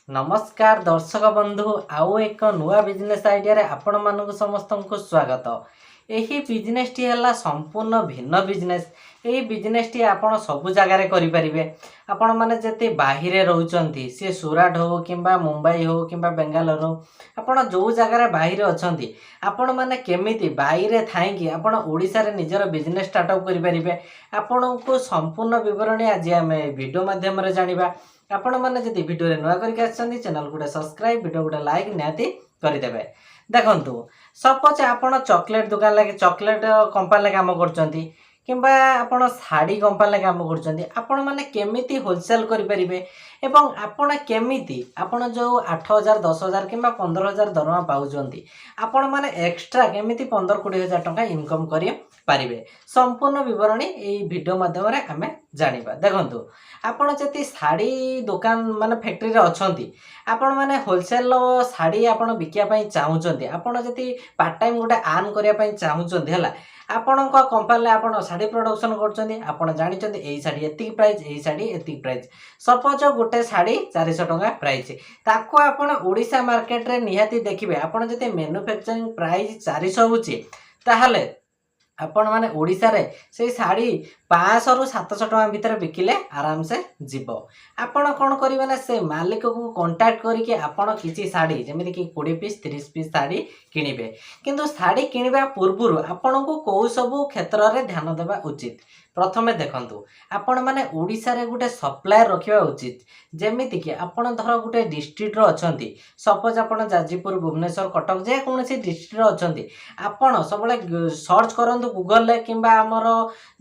नमस्कार दर्शक बंधु आउ एक नुआ बिजनेस आइडिया रे आपण मानक समस्त को स्वागत। यही बिजनेस टी है संपूर्ण भिन्न बिजनेस। यही बिजनेस टी आपण सब जगार करें। आपण मैंने जते बाहर रोचंती सी सूरत हो कि मुंबई हो कि बेंगालोर हो आपण जो जगार बाहर अच्छा आपण मैंने केमिति बाहर थी आपण ओडिशा रे निजर बिजनेस स्टार्टअप करें। आपण को संपूर्ण विवरणी आज आम वीडियो माध्यम जानिबा। आपण मैंने जब वीडियो रे नुआ करके चैनल गोटे सब्सक्राइब वीडियो गोटे लाइक निहाती करदेवे। देखंतु सपोज आपण चॉकलेट दुकान लगे चॉकलेट कंपनी काम करचंती किंबा आपण साड़ी कंपनी काम करचंती आपण माने केमिति होलसेल करि परिबे एवं आपण केमिति आपण जो 8000 10000 किंबा 15000 दरमा पाउचंती आपण माने एक्स्ट्रा केमिति 15-20 टंका इनकम करि पारिबे। संपूर्ण विवरणी एई वीडियो माध्यम रे हमें जानिबा। देखंतु आपण जति साड़ी दुकान माने फैक्ट्री रे अछंती आपण माने होलसेल साड़ी आपण बिकिया पई चाहुचंती आपण जति पार्ट टाइम गोटे अर्न करिया पई चाहुचंती हला आपण को कंपनी आपण साड़ी प्रोडक्शन करचंती आपण जानिचंती एई साड़ी एति प्राइस एई साड़ी एति प्राइस सपोज गोटे साड़ी 400 टंका प्राइस ताको आपण ओडिशा मार्केट रे निहाती देखिबे आपण जति मैन्युफैक्चरिंग प्राइस 400 होची ताहाले आपण माने ओडिशा रे से साड़ी 500 रु 700 टका भीतर बिकिले आराम से जीव। आपण कोन करिवे ना से मालिक को कांटेक्ट करिके आपण किछि साड़ी जेमिति कि 20 पीस 30 पीस साड़ी किनिबे किंतु साड़ी किनिबा पूर्वरु आपण को को सब क्षेत्र रे ध्यान देबा उचित। प्रथमे देखंतु आपण माने ओडिशा रे गुटे सप्लायर रखिबा उचित जेमिति कि आपण धर गुटे डिस्ट्रिक्ट रो अछंती सपोज आपण जाजीपुर भुवनेश्वर कटक जे कोनसी डिस्ट्रिक्ट रो अछंती आपण सबले सर्च करंतु गूगल ले किंबा हमर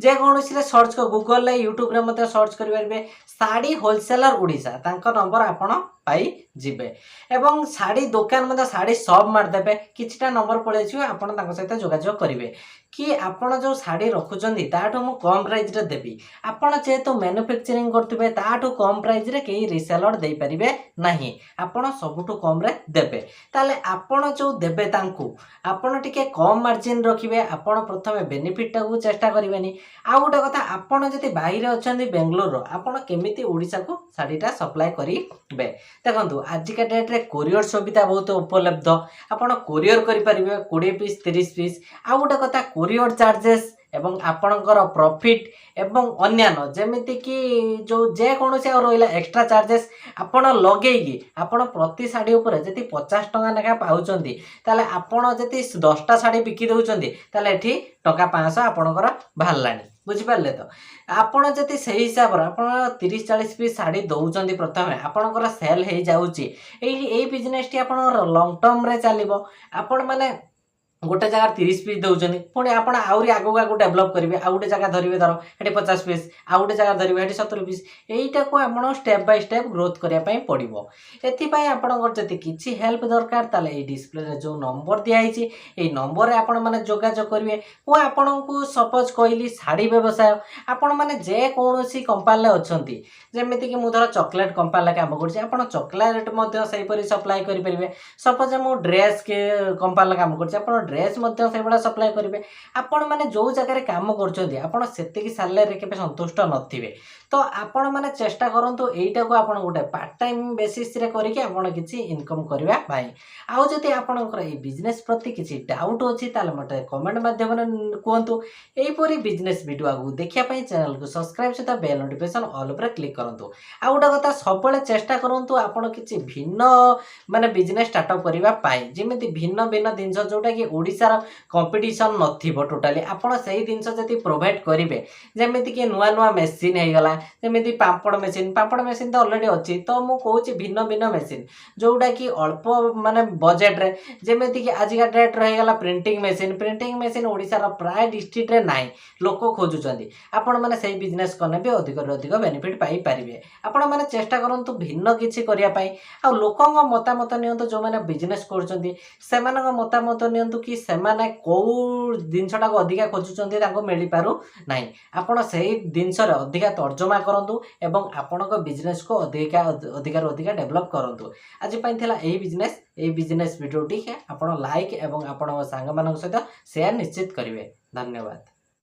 जे कोनसी रे सर्च कर गूगल ले यूट्यूब रे मते सर्च करि परबे साड़ी होलसेलर ओडिशा तांको नंबर आपण पाई जिबे एवं साड़ी दुकान मतलब साड़ी शॉप मार देबे किछटा नंबर पळे छियो आपण तांको सहित जोगाजोग करिवे कि आपण जो साड़ी रखुचंदी ताठो मु कम प्राइस रे देबी आपण जेतो मैन्युफैक्चरिंग करथिबे ताठो कम प्राइस रे केही रीसेलर देई परिबे नाही आपण सबुठो कम रे देबे ताले आपण जो देबे तांको आपण टिके कम मार्जिन रखिबे आपण प्रथमे बेनिफिट टाकू चेष्टा करिवेनी। आ गोटे कथा आपण जति बाहिर अछंदी बेंगलोर आपण केमिति ओडिसा को साड़ीटा सप्लाई करिबे। देखंतु आजिका डेट रे कोरियर सुविधा बहुत उपलब्ध आपण कोरियर करि परिबे 20 पीस 30 पीस। आ गोटे कथा कोरियर चार्जेस एवं आपणकर प्रॉफिट एवं अन्यान्य जेमिति कि जो जे कोनोसी आ रोइला एक्स्ट्रा चार्जेस आपण लगेगी आपण प्रति साड़ी ऊपर जति 50 टका नेका पाउचंती ताले आपण जति 10टा साड़ी बिकि दउचंती ताले एठी टका 500 आपणकर भालानी बुझी पारले। तो आपण जति सही हिसाब रे आपण 30-40 पीस साड़ी दउचंती प्रथमे आपणकर सेल हे जाउची एई बिजनेस टी आपण लॉन्ग टर्म रे चलिबो। आपण माने गोटे जगह 30 पीस दउचंती पुणी आपण आउरी आगो आगो डेवलप करिवे आ गोटे जगह धरिवे धर हेटी 50 पीस आ गोटे जगह धरिवे हेटी 70 पीस एईटा को आपण स्टेप बाय स्टेप ग्रोथ करिया पई पड़िबो। एथि पई आपण जति किछि हेल्प दरकार ताले ए डिस्प्ले रे जो नंबर दिया हिची ए नंबर रे आपण माने जोगाजोग करिवे। को आपण को सपोज कहली साड़ी व्यवसाय आपण माने जे कोनोसी कंपनी अछंती जेमिति कि मु धर चॉकलेट कंपनी काम करछि आपण चॉकलेट मध्ये सही परि सप्लाई करि परिवे। सपोज मु ड्रेस के कंपनी काम करछि आपण ड्रेस मध्ये से बड़ा सप्लाई करिवे। आपण माने जो जगह रे काम करछंती आपण सेतिकी सैलरी केबे संतुष्ट नथिबे तो आपण माने चेष्टा करंतु एईटा को आपण गोटे पार्ट टाइम बेसिस रे करिके आपण किछि इनकम करबा भाई। आउ जति आपणकर ए बिजनेस प्रति किछि डाउट अछि ताले मते कमेंट माध्यम रे कहंतु। एई परी बिजनेस वीडियो आगु देखिया पई चैनल को सब्सक्राइब सहित बेल नोटिफिकेशन ऑल ऊपर क्लिक करंतु। आ गोटे कथा सबले चेष्टा करंतु आपण किछि भिन्न माने बिजनेस स्टार्टअप करिबा पाई जेमिति भिन्न भिन्न दिनस जोटा कि ओडिसा कंपटीशन नथिबो टोटली आपण सही दिनस जति प्रोवाइड करिवे जेमिति कि नुआ नुआ मशीन हे गला जेमिति पापड़ मशीन तो ऑलरेडी अछि तो मु कहूची भिन्न भिन्न मशीन जोटा कि अल्प माने बजेट रे जेमिति कि आजिका डेट रहे गला प्रिंटिंग मशीन ओडिसा रो प्राय डिस्ट्रिक्ट रे नाही लोक खोजुचंदी आपण माने सही बिजनेस करने भी अधिक रे अधिक बेनिफिट पाई परिवे। आपण माने चेष्टा करंतु भिन्न किछि करिया पाई आ लोकंग मतामत नियंतु जो माने बिजनेस करचंदी सेमानक मतामत नियंतु कि सेमाने को जिनसटा को अधिका खोजुचंदी ताको मिली पारु नाही आपण सही जिनस रे अधिका तर्जमा करंतु एवं आपणक बिजनेस को अधिकार डेवलप करंतु। आज पई थिला एही बिजनेस वीडियो टी आपण लाइक एवं आपण सांग मानक सहित शेयर निश्चित करिवे। धन्यवाद।